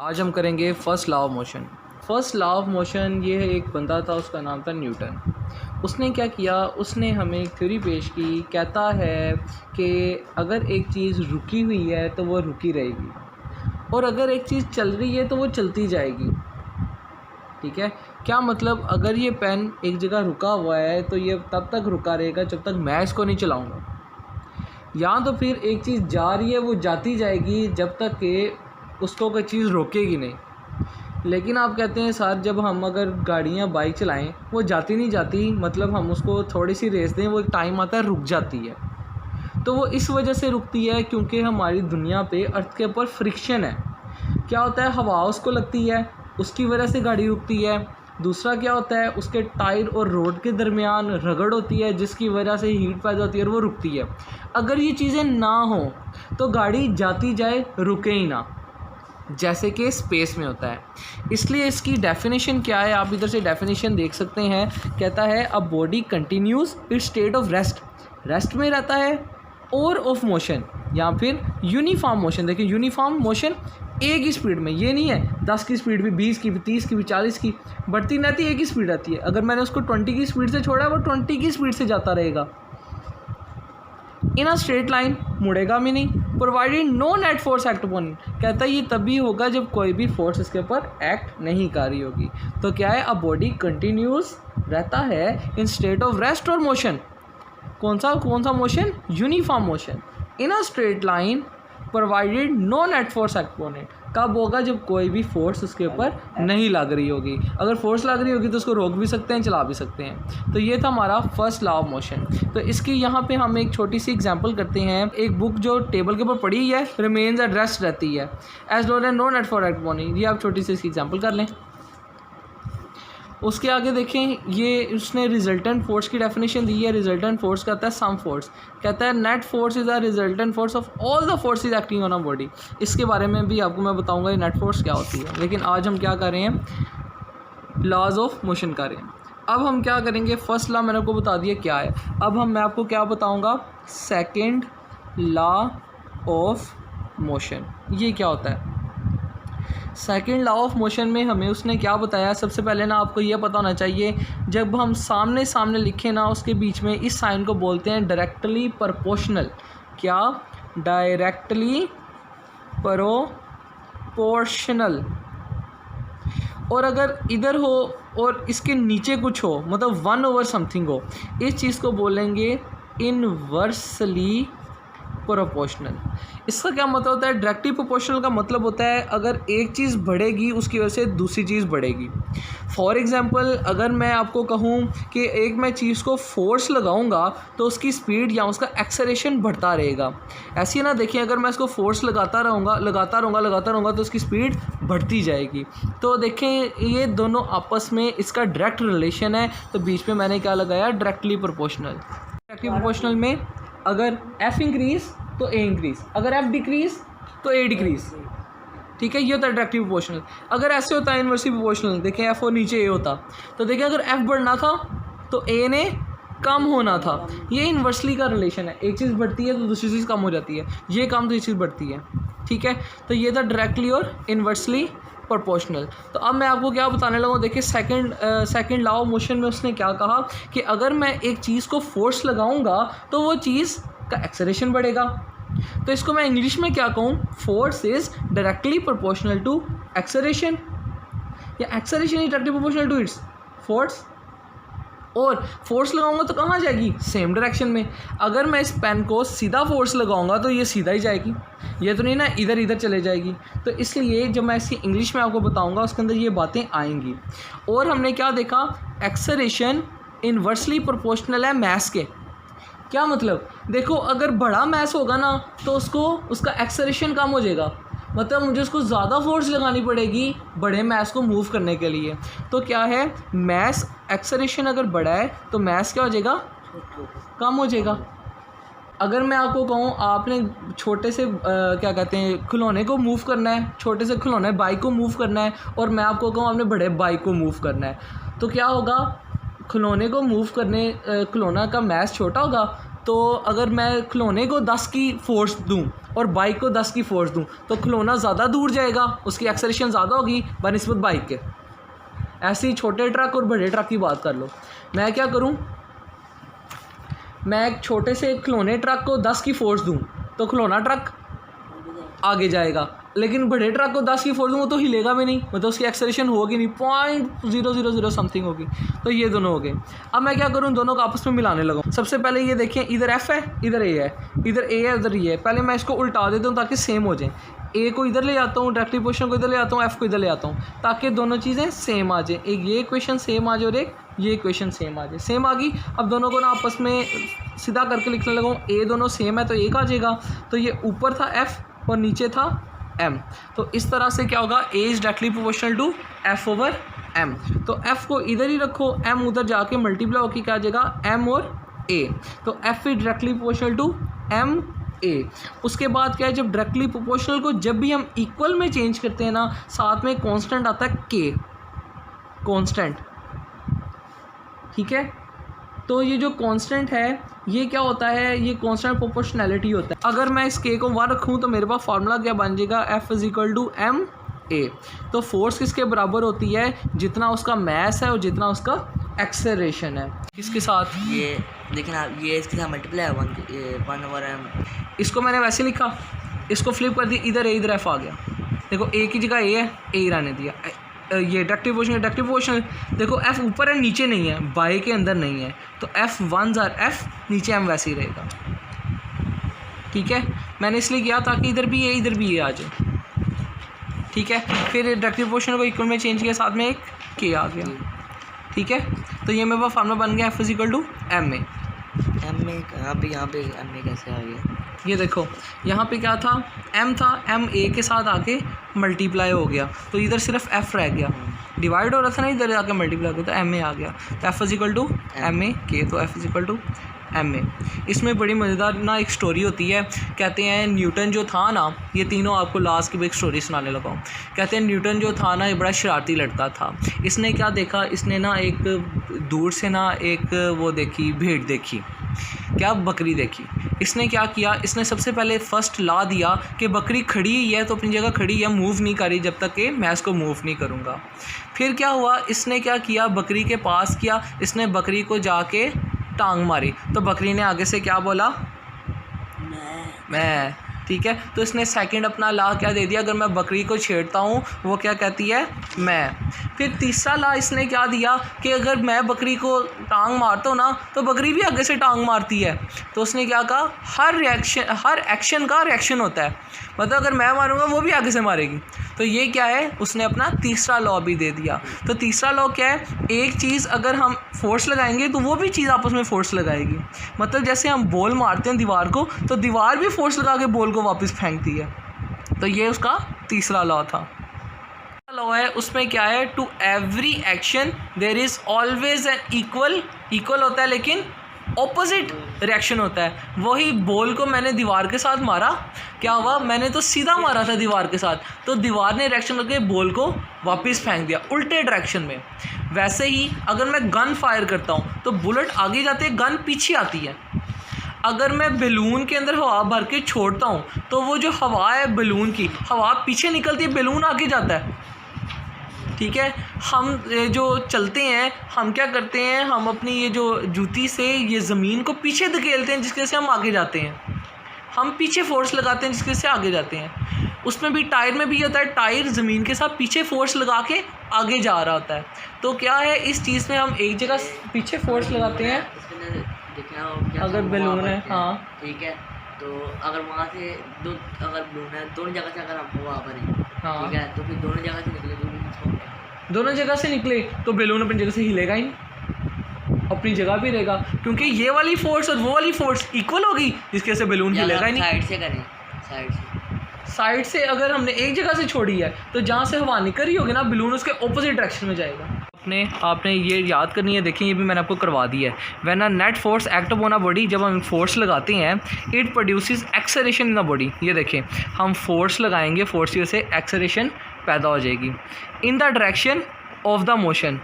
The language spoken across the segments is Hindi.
आज हम करेंगे first law of motion. First law of motion ये है, एक बंदा था, उसका नाम था न्यूटन। उसने क्या किया, उसने हमें एक थ्योरी पेश की। कहता है कि अगर एक चीज़ रुकी हुई है तो वो रुकी रहेगी, और अगर एक चीज़ चल रही है तो वो चलती जाएगी। ठीक है, क्या मतलब, अगर ये पेन एक जगह रुका हुआ है तो ये तब तक रुका रहेगा जब तक मैं इसको नहीं चलाऊँगा, या तो फिर एक चीज़ जा रही है वो जाती जाएगी जब तक कि उसको कोई चीज़ रोकेगी नहीं। लेकिन आप कहते हैं सर, जब हम अगर गाड़ियाँ बाइक चलाएं वो जाती नहीं जाती, मतलब हम उसको थोड़ी सी रेस दें वो एक टाइम आता है रुक जाती है। तो वो इस वजह से रुकती है क्योंकि हमारी दुनिया पे अर्थ के ऊपर फ्रिक्शन है। क्या होता है, हवा उसको लगती है, उसकी वजह से गाड़ी रुकती है। दूसरा क्या होता है, उसके टायर और रोड के दरमियान रगड़ होती है जिसकी वजह से हीट पैदा होती है और वो रुकती है। अगर ये चीज़ें ना हो तो गाड़ी जाती जाए, रुके ही ना, जैसे कि स्पेस में होता है। इसलिए इसकी डेफिनेशन क्या है, आप इधर से डेफिनेशन देख सकते हैं। कहता है a body continues it's state of rest में रहता है, और ऑफ मोशन, या फिर यूनिफॉर्म मोशन। देखिए यूनिफॉर्म मोशन एक ही स्पीड में, ये नहीं है 10 की स्पीड भी, 20 की भी, 30 की भी, 40 की बढ़ती नहीं रहती, एक ही स्पीड रहती है। अगर मैंने उसको 20 की स्पीड से छोड़ा है वो 20 की स्पीड से जाता रहेगा। इन अ स्ट्रेट लाइन, मुड़ेगा भी नहीं। Provided no net force act upon it, कहता है ये तभी होगा जब कोई भी फोर्स इसके ऊपर एक्ट नहीं कर रही होगी। तो क्या है, अ बॉडी कंटिन्यूस रहता है इन स्टेट ऑफ रेस्ट और मोशन। कौन सा motion, uniform motion, in a straight line provided no net force act upon it. कब होगा, जब कोई भी फोर्स उसके ऊपर नहीं लग रही होगी। अगर फोर्स लग रही होगी तो उसको रोक भी सकते हैं, चला भी सकते हैं। तो ये था हमारा फर्स्ट लॉ ऑफ मोशन। तो इसकी यहाँ पे हम एक छोटी सी एग्जांपल करते हैं। एक बुक जो टेबल के ऊपर पड़ी है, रिमेन्स एट रेस्ट रहती है, as no and no net force act upon it. ये आप छोटी सी इसकी एग्जाम्पल कर लें। उसके आगे देखें, ये उसने रिजल्टेंट फोर्स की डेफिनेशन दी है। रिजल्टेंट फोर्स कहता है सम फोर्स, कहता है net force is a resultant force of all the forces acting on a body. इसके बारे में भी आपको मैं बताऊंगा ये नेट फोर्स क्या होती है, लेकिन आज हम क्या कर रहे हैं, लॉज ऑफ मोशन कर रहे हैं। अब हम क्या करेंगे, फर्स्ट लॉ मैंने आपको बता दिया क्या है। अब मैं आपको क्या बताऊँगा, सेकेंड लॉ ऑफ मोशन। ये क्या होता है, सेकेंड लॉ ऑफ मोशन में हमें उसने क्या बताया। सबसे पहले ना आपको ये पता होना चाहिए, जब हम सामने सामने लिखें ना, उसके बीच में इस साइन को बोलते हैं डायरेक्टली प्रोपोर्शनल। क्या, डायरेक्टली प्रोपोर्शनल। और अगर इधर हो और इसके नीचे कुछ हो, मतलब 1 ओवर समथिंग हो, इस चीज़ को बोलेंगे इनवर्सली प्रोपोर्शनल। इसका क्या मतलब होता है, डायरेक्टली प्रोपोर्शनल का मतलब होता है अगर एक चीज़ बढ़ेगी उसकी वजह से दूसरी चीज़ बढ़ेगी। फॉर एग्जांपल, अगर मैं आपको कहूँ कि एक मैं चीज़ को फोर्स लगाऊंगा तो उसकी स्पीड या उसका एक्सेलरेशन बढ़ता रहेगा। ऐसे ही ना, देखिए अगर मैं इसको फोर्स लगाता रहूँगा तो उसकी स्पीड बढ़ती जाएगी। तो देखें ये दोनों आपस में इसका डायरेक्ट रिलेशन है। तो बीच में मैंने क्या लगाया, डायरेक्टली प्रोपोर्शनल। डायरेक्टली प्रोपोर्शनल में अगर F इंक्रीज तो A इंक्रीज, अगर F डिक्रीज तो A डिक्रीज। ठीक है, ये होता है डायरेक्टली प्रोपोर्शनल। अगर ऐसे होता है इनवर्सली प्रोपोर्शनल, देखें F और नीचे A होता, तो देखें अगर F बढ़ना था तो A ने कम होना था। ये इनवर्सली का रिलेशन है, एक चीज़ बढ़ती है तो दूसरी चीज़ कम हो जाती है, ये कम तो ये चीज़ बढ़ती है। ठीक है, तो ये था डायरेक्टली और इनवर्सली प्रोपोर्शनल। तो अब मैं आपको क्या बताने लगा, देखिए सेकंड लॉ ऑफ मोशन में उसने क्या कहा कि अगर मैं एक चीज़ को फोर्स लगाऊंगा तो वो चीज़ का एक्सेलरेशन बढ़ेगा। तो इसको मैं इंग्लिश में क्या कहूँ, force is directly proportional to acceleration, या acceleration is directly proportional to its force. और फोर्स लगाऊंगा तो कहाँ जाएगी, सेम डायरेक्शन में। अगर मैं इस पेन को सीधा फोर्स लगाऊंगा तो ये सीधा ही जाएगी, ये तो नहीं ना इधर इधर चले जाएगी। तो इसलिए जब मैं इसकी इंग्लिश में आपको बताऊंगा उसके अंदर ये बातें आएंगी। और हमने क्या देखा, एक्सेलरेशन इनवर्सली प्रोपोर्शनल है मैस के। क्या मतलब, देखो अगर बड़ा मैस होगा ना तो उसका एक्सेलरेशन कम हो जाएगा, मतलब मुझे उसको ज़्यादा फोर्स लगानी पड़ेगी बड़े मैस को मूव करने के लिए। तो क्या है, मैस एक्सेलरेशन अगर बड़ा है तो मैस क्या हो जाएगा, कम हो जाएगा। अगर मैं आपको कहूँ आपने छोटे से क्या कहते हैं खिलौने को मूव करना है, छोटे से खिलौने बाइक को मूव करना है, और मैं आपको कहूँ आपने बड़े बाइक को मूव करना है, तो क्या होगा, खिलौने को मूव करने खिलौना का मैस छोटा होगा तो अगर मैं खिलौने को 10 की फोर्स दूं और बाइक को 10 की फोर्स दूं तो खिलौना ज़्यादा दूर जाएगा, उसकी एक्सेलरेशन ज़्यादा होगी बनिस्बत बाइक के। ऐसे ही छोटे ट्रक और बड़े ट्रक की बात कर लो। मैं क्या करूं, मैं एक छोटे से खिलौने ट्रक को 10 की फोर्स दूं तो खिलौना ट्रक आगे जाएगा, लेकिन बड़े ट्रक को 10 की फोर्स दूँ वो तो हिलेगा भी नहीं, मतलब उसकी एक्सेलरेशन होगी नहीं, 0.000 समथिंग होगी। तो ये दोनों हो गए। अब मैं क्या करूँ, दोनों को आपस में मिलाने लगा। सबसे पहले ये देखें, इधर एफ है, इधर ए है, इधर ए है, उधर ये है। पहले मैं इसको उल्टा देता हूँ ताकि सेम हो जाए। ए को इधर ले आता हूँ, डायरेक्टली पोजीशन को इधर ले आता हूँ, एफ को इधर ले आता हूँ, ताकि दोनों चीज़ें सेम आ जाए। एक ये इक्वेशन सेम आ जाए और एक ये इक्वेशन सेम आ जाए। सेम आ गई। अब दोनों को ना आपस में सीधा करके लिखने लगाऊँ। ए दोनों सेम है तो एक आ जाएगा। तो ये ऊपर था एफ और नीचे था m। तो इस तरह से क्या होगा, a is directly proportional to f over m। तो f को इधर ही रखो, m उधर जाके मल्टीप्लाई होकर क्या आ जाएगा m और a। तो f is directly proportional to m a। उसके बाद क्या है, जब डायरेक्टली प्रोपोर्शनल को जब भी हम इक्वल में चेंज करते हैं ना, साथ में कांस्टेंट आता है k, कांस्टेंट, ठीक है। तो ये जो कांस्टेंट है ये क्या होता है, ये कांस्टेंट प्रोपोर्शनैलिटी होता है। अगर मैं इस k को 1 रखूँ तो मेरे पास फार्मूला क्या बन जाएगा, F is equal to M A. तो फोर्स किसके बराबर होती है, जितना उसका मैस है और जितना उसका एक्सेलरेशन है। किसके साथ, ये लेकिन आप ये इसके साथ मल्टीप्लाई है 1 ओवर एम। इसको मैंने वैसे लिखा, इसको फ्लिप कर दिया, इधर ए इधर एफ आ गया। देखो ए की जगह ए है, ए ही रहने दिया। ये डायरेक्टिव पोर्शन, देखो एफ ऊपर है नीचे नहीं है, बाई के अंदर नहीं है, तो एफ 1 जार एफ, नीचे एम वैसे ही रहेगा, ठीक है। मैंने इसलिए किया ताकि इधर भी ये इधर भी ये आ जाए, ठीक है। फिर डायरेक्टिव पोर्शन को इक्वल में चेंज किया, साथ में एक के आ गया, ठीक है। तो ये मेरे पास फार्मूला बन गया F is equal to M में। एम में यहाँ पे एम में कैसे आ गया, ये देखो यहाँ पे क्या था, m था, m a के साथ आके मल्टीप्लाई हो गया, तो इधर सिर्फ f रह गया, डिवाइड हो रहा था ना, इधर आके मल्टीप्लाई हो गया तो m a आ गया। तो f is equal to M A के, तो f is equal to M A. इसमें बड़ी मज़ेदार ना एक स्टोरी होती है। कहते हैं न्यूटन जो था ना, ये तीनों आपको लास्ट की भी एक स्टोरी सुनाने लगा हूँ। कहते हैं न्यूटन जो था ना, ये बड़ा शरारती लड़का था। इसने क्या देखा, इसने ना एक दूर से ना एक वो देखी, भेड़ देखी, क्या, बकरी देखी। इसने क्या किया, इसने सबसे पहले फर्स्ट ला दिया कि बकरी खड़ी ही है तो अपनी जगह खड़ी है, मूव नहीं करी जब तक कि मैं इसको मूव नहीं करूँगा। फिर क्या हुआ, इसने क्या किया, बकरी के पास किया, इसने बकरी को जाके टांग मारी, तो बकरी ने आगे से क्या बोला, मैं, ठीक है। तो इसने सेकंड अपना ला क्या दे दिया, अगर मैं बकरी को छेड़ता हूँ वो क्या कहती है, मैं। फिर तीसरा ला इसने क्या दिया कि अगर मैं बकरी को टांग मारता हूँ ना तो बकरी भी आगे से टांग मारती है। तो उसने क्या कहा, हर एक्शन का रिएक्शन होता है, मतलब अगर मैं मारूंगा वो भी आगे से मारेगी। तो ये क्या है, उसने अपना तीसरा लॉ भी दे दिया। तो तीसरा लॉ क्या है, एक चीज़ अगर हम फोर्स लगाएंगे तो वो भी चीज़ आपस में फोर्स लगाएगी। मतलब जैसे हम बॉल मारते हैं दीवार को, तो दीवार भी फोर्स लगा के बॉल को वापस फेंकती है। तो ये उसका तीसरा लॉ था। लॉ है उसमें क्या है, to every action there is always an equal होता है लेकिन ऑपोजिट रिएक्शन होता है। वही बॉल को मैंने दीवार के साथ मारा, क्या हुआ, मैंने तो सीधा मारा था दीवार के साथ, तो दीवार ने रिएक्शन करके बॉल को वापस फेंक दिया उल्टे डायरेक्शन में। वैसे ही अगर मैं गन फायर करता हूँ तो बुलेट आगे जाती है, गन पीछे आती है। अगर मैं बैलून के अंदर हवा भर के छोड़ता हूँ तो वो जो हवा है बैलून की, हवा पीछे निकलती है, बैलून आगे जाता है, ठीक है। हम जो चलते हैं, हम क्या करते हैं, हम अपनी ये जो जूती से ये ज़मीन को पीछे धकेलते हैं जिसके से हम आगे जाते हैं, हम पीछे फोर्स लगाते हैं जिसके से आगे जाते हैं। उसमें भी टायर में भी ये होता है, टायर ज़मीन के साथ पीछे फोर्स लगा के आगे जा रहा होता है। तो क्या है, इस चीज़ में हम एक जगह पीछे फोर्स लगाते हैं, अगर बैलून है, हाँ ठीक है। तो अगर वहाँ से अगर बैलून है दोनों जगह से अगर हम हवा भरें, हाँ, ठीक है, तो फिर दोनों जगह से निकले, दोनों जगह से निकले तो बैलून अपनी जगह से हिलेगा ही नहीं, अपनी जगह भी रहेगा, क्योंकि ये वाली फोर्स और वो वाली फोर्स इक्वल होगी, जिसकी वजह से बैलून हिलेगा ही नहीं। साइड से करें, साइड से अगर हमने एक जगह से छोड़ी है तो जहाँ से हवा निकल रही होगी ना, बैलून उसके ऑपोजिट डायरेक्शन में जाएगा। आपने ये याद करनी है, देखिए ये भी मैंने आपको करवा दिया है। When a net force act upon a body, जब हम फोर्स लगाते हैं, it produces acceleration in the body. ये देखें, हम फोर्स लगाएंगे, फोर्स की वजह से एक्सेलरेशन पैदा हो जाएगी in the direction of the motion,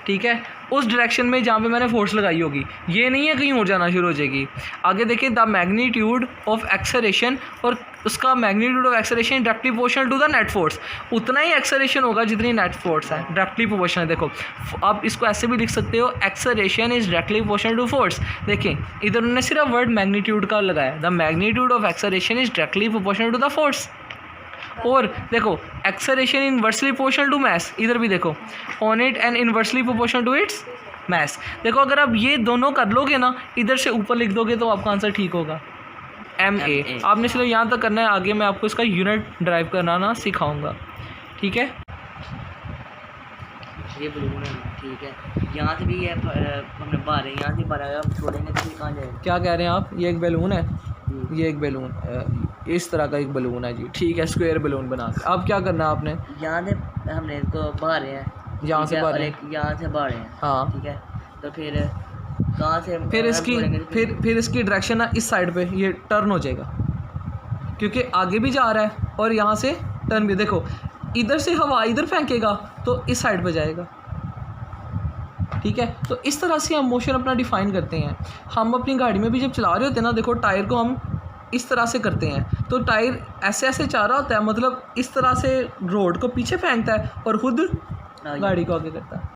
ठीक है। उस डायरेक्शन में जहाँ पे मैंने फोर्स लगाई होगी, ये नहीं है कहीं और जाना शुरू हो जाएगी। आगे देखिए द मैग्नीट्यूड ऑफ एक्सेलरेशन, और उसका magnitude of acceleration directly proportional to the net force, उतना ही एक्सेलरेशन होगा जितनी नेट फोर्स है, डायरेक्टली प्रोपोर्शनल। देखो आप इसको ऐसे भी लिख सकते हो, acceleration is directly proportional to force. देखिए इधर उन्होंने सिर्फ वर्ड मैग्नीट्यूड का लगाया, the magnitude of acceleration is directly proportional to the force. और देखो acceleration inversely proportional to mass, इधर भी देखो on it and inversely proportional to its mass. देखो अगर आप ये दोनों कर लोगे ना, इधर से ऊपर लिख दोगे तो आपका आंसर ठीक होगा, MA। आपने सिर्फ यहाँ तक करना है, आगे मैं आपको इसका यूनिट ड्राइव करना ना सिखाऊंगा, ठीक है। ये बलून है, ठीक है, यहाँ से भी है, हमने बाहर है, यहाँ से बाहर आप छोड़ेंगे तो फिर कहाँ जाएगा? क्या कह रहे हैं आप? ये एक बैलून है, ये एक बैलून, इस तरह का एक बैलून है जी, ठीक है, स्क्वायर बैलून बना के। अब क्या करना है आपने? यहाँ से हमने इसको बाहर है, यहाँ से बाहर है, यहाँ से बाहर है, हाँ ठीक है। तो फिर कहाँ से फिर इसकी छोड़ेंगे तो फिर इसकी डायरेक्शन ना इस साइड पे ये टर्न हो जाएगा, क्योंकि आगे भी जा रहा है और यहाँ से टर्न भी। देखो इधर से हवा इधर फेंकेगा तो इस साइड पे जाएगा, ठीक है। तो इस तरह से हम मोशन अपना डिफाइन करते हैं। हम अपनी गाड़ी में भी जब चला रहे होते हैं ना, देखो टायर को हम इस तरह से करते हैं, तो टायर ऐसे ऐसे जा रहा होता है, मतलब इस तरह से रोड को पीछे फेंकता है और खुद गाड़ी को आगे करता है।